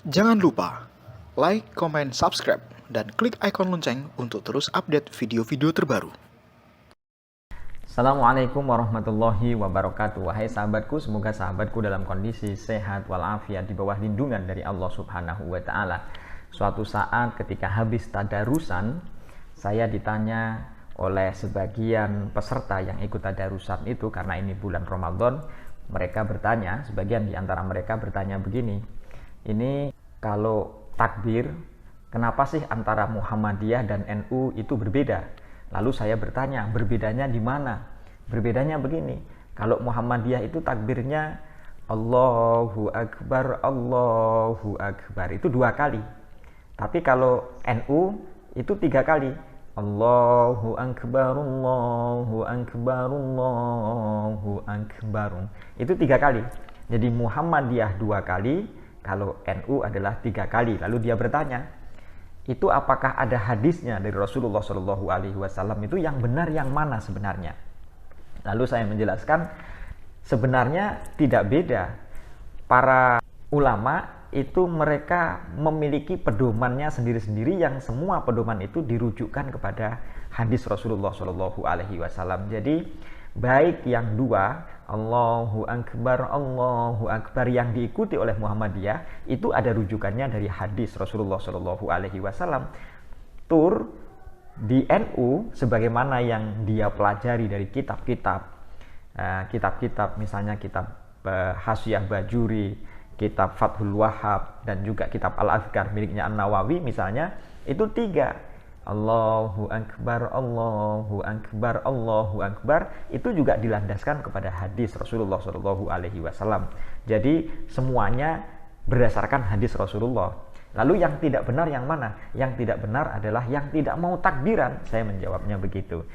Jangan lupa like, comment, subscribe, dan klik ikon lonceng untuk terus update video-video terbaru. Assalamualaikum warahmatullahi wabarakatuh. Wahai sahabatku, semoga sahabatku dalam kondisi sehat walafiat di bawah lindungan dari Allah Subhanahu wa taala. Suatu saat ketika habis tadarusan, saya ditanya oleh sebagian peserta yang ikut tadarusan itu, karena ini bulan Ramadan, mereka bertanya, sebagian di antara mereka bertanya begini, ini kalau takbir, kenapa sih antara Muhammadiyah dan NU itu berbeda? Lalu saya bertanya, berbedanya di mana? Berbedanya begini, kalau Muhammadiyah itu takbirnya Allahu Akbar, Allahu Akbar, itu 2 kali. Tapi kalau NU itu 3 kali. Allahu Akbar, Allahu Akbar, Allahu Akbar. Itu 3 kali. Jadi Muhammadiyah 2 kali, kalau NU adalah 3 kali. Lalu dia bertanya, itu apakah ada hadisnya dari Rasulullah Shallallahu Alaihi Wasallam itu yang benar yang mana sebenarnya? Lalu saya menjelaskan sebenarnya tidak beda. Para ulama itu mereka memiliki pedomannya sendiri-sendiri yang semua pedoman itu dirujukkan kepada hadis Rasulullah Shallallahu Alaihi Wasallam. Jadi baik yang 2 Allahu Akbar yang diikuti oleh Muhammadiyah itu ada rujukannya dari hadis Rasulullah Shallallahu Alaihi Wasallam. Tur di NU sebagaimana yang dia pelajari dari kitab-kitab, misalnya kitab Hasyiah Bajuri, kitab Fathul Wahhab, dan juga kitab Al-Azkar miliknya An-Nawawi misalnya, itu 3. Allahu Akbar, Allahu Akbar, Allahu Akbar, itu juga dilandaskan kepada hadis Rasulullah Shallallahu Alaihi Wasallam. Jadi semuanya berdasarkan hadis Rasulullah. Lalu yang tidak benar yang mana? Yang tidak benar adalah yang tidak mau takbiran. Saya menjawabnya begitu.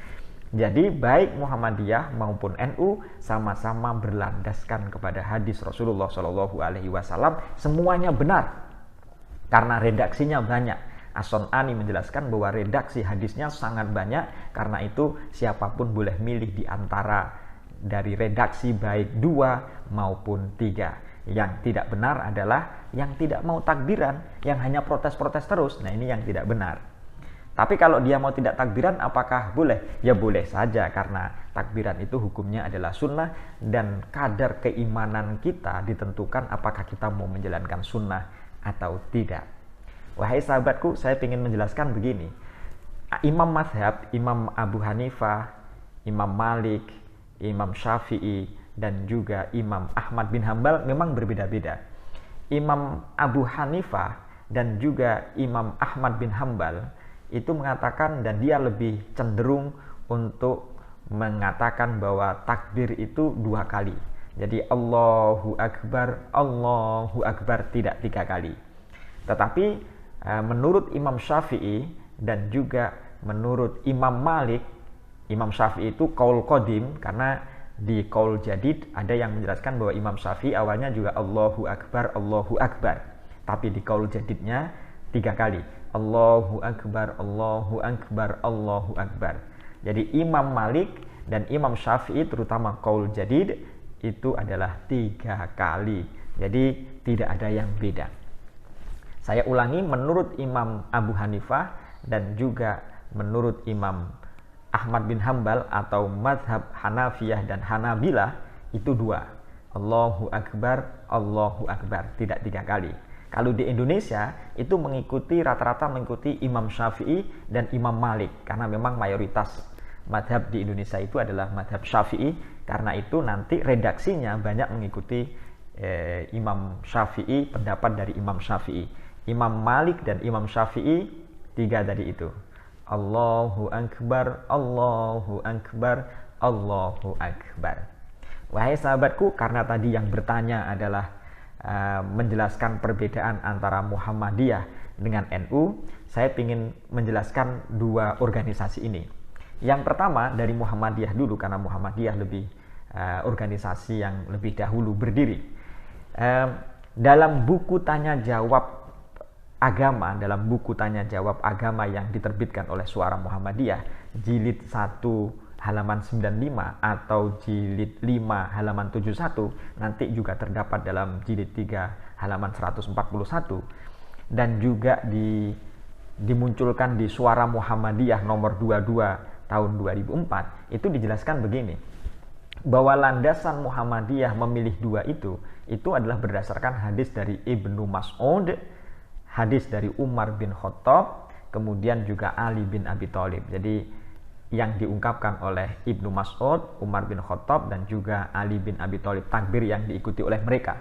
Jadi baik Muhammadiyah maupun NU sama-sama berlandaskan kepada hadis Rasulullah Shallallahu Alaihi Wasallam. Semuanya benar karena redaksinya banyak. As-Sun'ani menjelaskan bahwa redaksi hadisnya sangat banyak, karena itu siapapun boleh milih di antara dari redaksi baik 2 maupun 3. Yang tidak benar adalah yang tidak mau takbiran, yang hanya protes-protes terus. Nah, ini yang tidak benar. Tapi kalau dia mau tidak takbiran, apakah boleh? Ya boleh saja, karena takbiran itu hukumnya adalah sunnah, dan kadar keimanan kita ditentukan apakah kita mau menjalankan sunnah atau tidak. Wahai sahabatku, saya ingin menjelaskan begini. Imam mazhab, Imam Abu Hanifah, Imam Malik, Imam Syafi'i, dan juga Imam Ahmad bin Hambal memang berbeda-beda. Imam Abu Hanifah dan juga Imam Ahmad bin Hambal itu mengatakan, dan dia lebih cenderung untuk mengatakan bahwa takbir itu 2 kali. Jadi Allahu Akbar, tidak 3 kali. Tetapi menurut Imam Syafi'i dan juga menurut Imam Malik, Imam Syafi'i itu qaul qadim, karena di qaul jadid ada yang menjelaskan bahwa Imam Syafi'i awalnya juga Allahu Akbar, Allahu Akbar. Tapi di qaul jadidnya 3 kali. Allahu Akbar, Allahu Akbar, Allahu Akbar. Jadi Imam Malik dan Imam Syafi'i terutama qaul jadid itu adalah 3 kali. Jadi tidak ada yang beda. Saya ulangi, menurut Imam Abu Hanifah dan juga menurut Imam Ahmad bin Hambal atau mazhab Hanafiyah dan Hanabilah itu 2. Allahu Akbar, Allahu Akbar, tidak 3 kali. Kalau di Indonesia itu rata-rata mengikuti Imam Syafi'i dan Imam Malik, karena memang mayoritas mazhab di Indonesia itu adalah mazhab Syafi'i. Karena itu nanti redaksinya banyak mengikuti Imam Syafi'i, pendapat dari Imam Syafi'i. Imam Malik dan Imam Syafi'i 3 tadi itu. Allahu Akbar, Allahu Akbar, Allahu Akbar. Wahai sahabatku, karena tadi yang bertanya adalah menjelaskan perbedaan antara Muhammadiyah dengan NU, saya ingin menjelaskan 2 organisasi ini. Yang pertama dari Muhammadiyah dulu, karena Muhammadiyah lebih organisasi yang lebih dahulu berdiri. Dalam buku tanya jawab agama, yang diterbitkan oleh Suara Muhammadiyah, jilid 1 halaman 95 atau jilid 5 halaman 71, nanti juga terdapat dalam jilid 3 halaman 141, dan juga dimunculkan di Suara Muhammadiyah nomor 22 tahun 2004. Itu dijelaskan begini, bahwa landasan Muhammadiyah memilih dua itu adalah berdasarkan hadis dari Ibnu Mas'ud, hadis dari Umar bin Khattab, kemudian juga Ali bin Abi Thalib. Jadi yang diungkapkan oleh Ibnu Mas'ud, Umar bin Khattab, dan juga Ali bin Abi Thalib, takbir yang diikuti oleh mereka.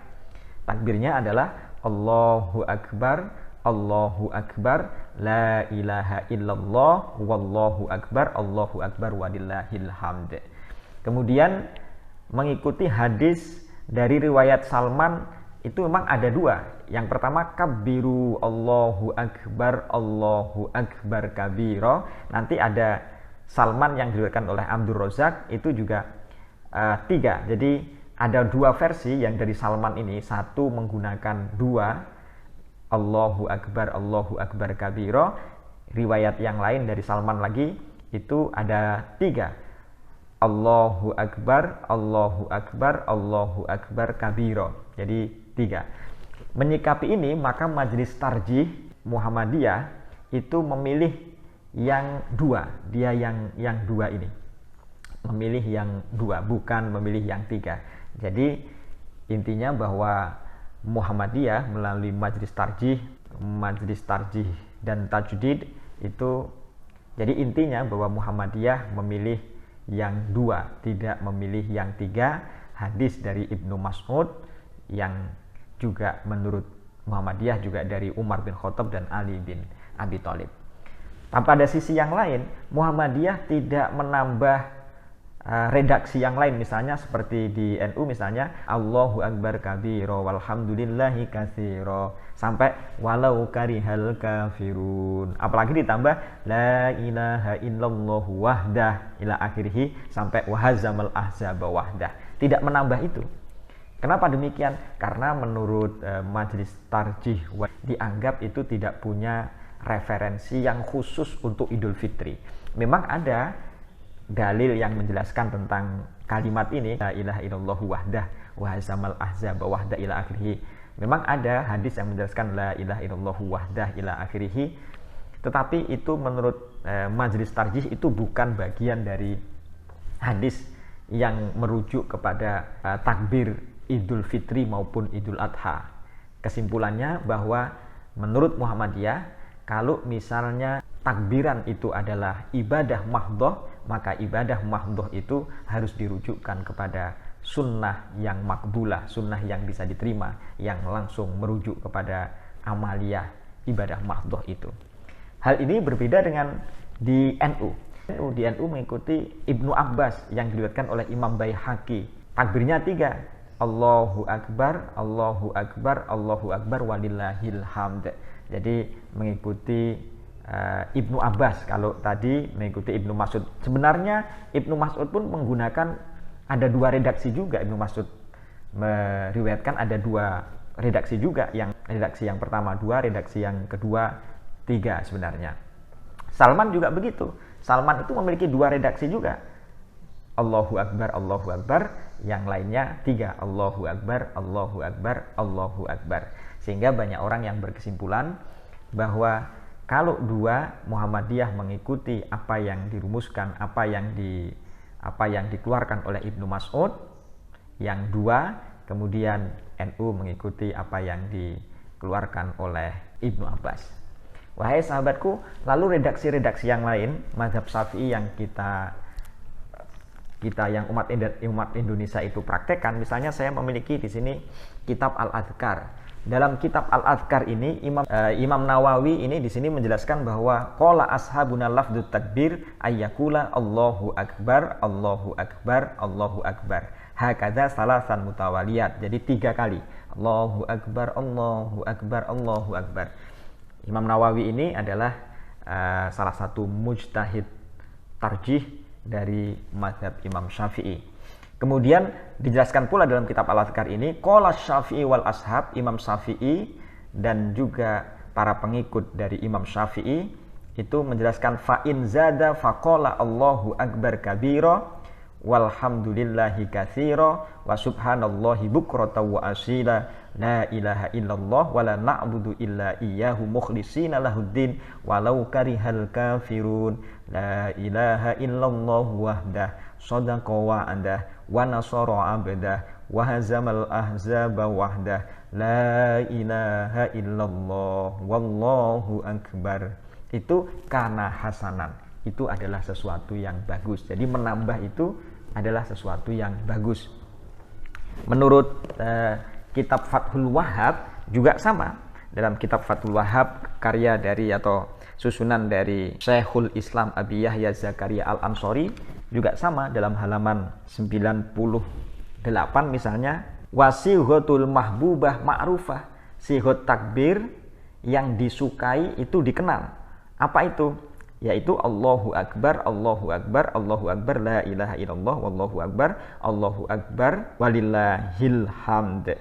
Takbirnya adalah Allahu Akbar, Allahu Akbar, la ilaha illallah, wallahu akbar, Allahu akbar, walillahil hamd. Kemudian mengikuti hadis dari riwayat Salman itu memang ada dua. Yang pertama, kabbiru Allahu akbar kabiro. Nanti ada Salman yang diriwayatkan oleh Abdul Razak, itu juga 3. Jadi ada dua versi yang dari Salman ini, satu menggunakan 2 Allahu akbar kabiro. Riwayat yang lain dari Salman lagi itu ada 3 Allahu akbar, Allahu akbar, Allahu akbar kabiro. Jadi 3. Menyikapi ini, maka Majelis Tarjih Muhammadiyah itu memilih yang 2. Dia yang 2 ini. Memilih yang 2, bukan memilih yang 3. Jadi intinya bahwa Muhammadiyah melalui Majelis Tarjih dan Tajdid itu, jadi intinya bahwa Muhammadiyah memilih yang 2, tidak memilih yang 3 hadis dari Ibnu Mas'ud, yang juga menurut Muhammadiyah juga dari Umar bin Khattab dan Ali bin Abi Thalib. Pada sisi yang lain, Muhammadiyah tidak menambah redaksi yang lain, misalnya seperti di NU misalnya Allahu akbar kabiro walhamdulillahi katsiro sampai walau karihal kafirun, apalagi ditambah la ilaha illallah wahdah ila akhirih sampai wahazamal ahzaba wahdah. Tidak menambah itu. Kenapa demikian? Karena menurut Majelis Tarjih dianggap itu tidak punya referensi yang khusus untuk Idul Fitri. Memang ada dalil yang menjelaskan tentang kalimat ini, la ilaha illallah wahdah wa hazamal ahzaba wahdah ila akhirih. Memang ada hadis yang menjelaskan la ilaha illallah wahdah ila akhirih, tetapi itu menurut Majelis Tarjih itu bukan bagian dari hadis yang merujuk kepada takbir Idul Fitri maupun Idul Adha. Kesimpulannya bahwa menurut Muhammadiyah, kalau misalnya takbiran itu adalah ibadah mahdhah, maka ibadah mahdhah itu harus dirujukkan kepada sunnah yang makbulah, sunnah yang bisa diterima, yang langsung merujuk kepada amaliyah ibadah mahdhah itu. Hal ini berbeda dengan di NU. Di NU mengikuti Ibnu Abbas yang diriwayatkan oleh Imam Baihaqi. Takbirnya 3, Allahu akbar, Allahu akbar, Allahu akbar, walillahil hamd. Jadi mengikuti Ibnu Abbas. Kalau tadi mengikuti Ibnu Mas'ud. Sebenarnya Ibnu Mas'ud pun menggunakan, ada 2 redaksi juga. Ibnu Mas'ud meriwayatkan ada 2 redaksi juga. Yang redaksi yang pertama 2, redaksi yang kedua 3 sebenarnya. Salman juga begitu. Salman itu memiliki 2 redaksi juga. Allahu akbar, Allahu akbar. Yang lainnya 3, Allahu akbar, Allahu akbar, Allahu akbar. Sehingga banyak orang yang berkesimpulan bahwa kalau 2 Muhammadiyah mengikuti apa yang dirumuskan, apa yang dikeluarkan oleh Ibnu Mas'ud, yang 2 kemudian NU mengikuti apa yang dikeluarkan oleh Ibnu Abbas. Wahai sahabatku, lalu redaksi-redaksi yang lain mazhab Syafi'i yang kita yang umat Indonesia itu praktekkan, misalnya saya memiliki di sini kitab Al-Adhkar. Dalam kitab Al-Adhkar ini Imam Nawawi ini di sini menjelaskan bahwa qala ashabuna lafdzut takbir ayyakula Allahu akbar, Allahu akbar, Allahu akbar. Hakadza salasan mutawaliyat. Jadi 3 kali. Allahu akbar, Allahu akbar, Allahu akbar. Imam Nawawi ini adalah salah satu mujtahid tarjih dari mazhab Imam Syafi'i. Kemudian dijelaskan pula dalam kitab Al-Adhkar ini, qala Syafi'i wal ashab, Imam Syafi'i dan juga para pengikut dari Imam Syafi'i itu menjelaskan fa in zada faqala Allahu akbar kabira walhamdulillahi katsira wa subhanallahi bukratan wa asila la ilaha illallah wa la na'budu illa iyyahu mukhlishina lahuddin walau karihal kafirun la ilaha illallah wahdah sadaqa wa'dah wa nasara 'abdah wa hazamal ahzaba wahdah la ilaha illallah wallahu akbar. Itu karena hasanan, itu adalah sesuatu yang bagus. Jadi menambah itu adalah sesuatu yang bagus. Menurut kitab Fathul Wahhab juga sama. Dalam kitab Fathul Wahhab karya dari atau susunan dari Syekhul Islam Abi Yahya Zakaria Al-Ansori juga sama dalam halaman 98 misalnya, wasihotul mahbubah ma'rufah, sihot takbir yang disukai itu dikenal. Apa itu? Yaitu Allahu Akbar, Allahu Akbar, Allahu Akbar, la ilaha illallah, Allahu Akbar, walillahil hamd.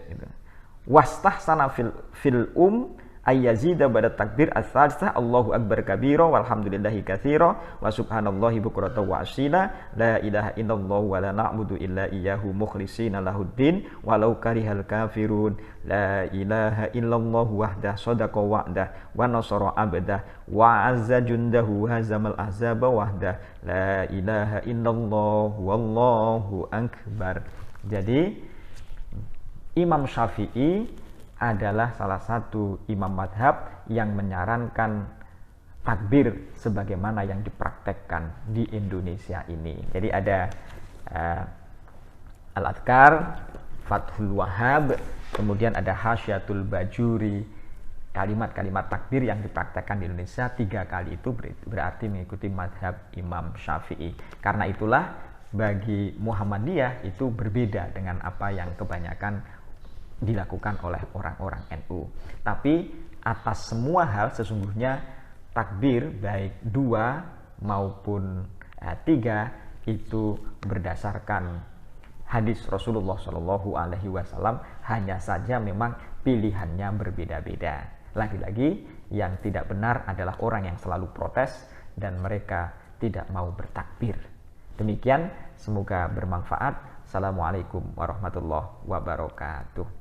Wastahsana fil ayyazida pada takbir as-salisah Allahu Akbar kabira walhamdulillahi katsira wa subhanallahi bukratan wa asila la ilaha illallah wa la na'budu illa iyyahu mukhlishina lahuddin walau karihal kafirun la ilaha illallah wahdah sadaqa wa'dah wa nasara 'abdah wa 'azza jundahu hazamal ahzaba wahdah la ilaha illallah wallahu akbar. Jadi Imam Syafi'i adalah salah satu imam madhab yang menyarankan takbir sebagaimana yang dipraktekkan di Indonesia ini. Jadi ada Al-Adhkar, Fathul Wahhab, kemudian ada Hasyiatul Bajuri, kalimat-kalimat takbir yang dipraktekkan di Indonesia 3 kali itu berarti mengikuti madhab Imam Syafi'i. Karena itulah bagi Muhammadiyah itu berbeda dengan apa yang kebanyakan dilakukan oleh orang-orang NU. Tapi atas semua hal sesungguhnya takbir baik 2 maupun 3 itu berdasarkan hadis Rasulullah Shallallahu Alaihi Wasallam, hanya saja memang pilihannya berbeda-beda. Lagi-lagi yang tidak benar adalah orang yang selalu protes dan mereka tidak mau bertakbir. Demikian, semoga bermanfaat. Assalamualaikum warahmatullahi wabarakatuh.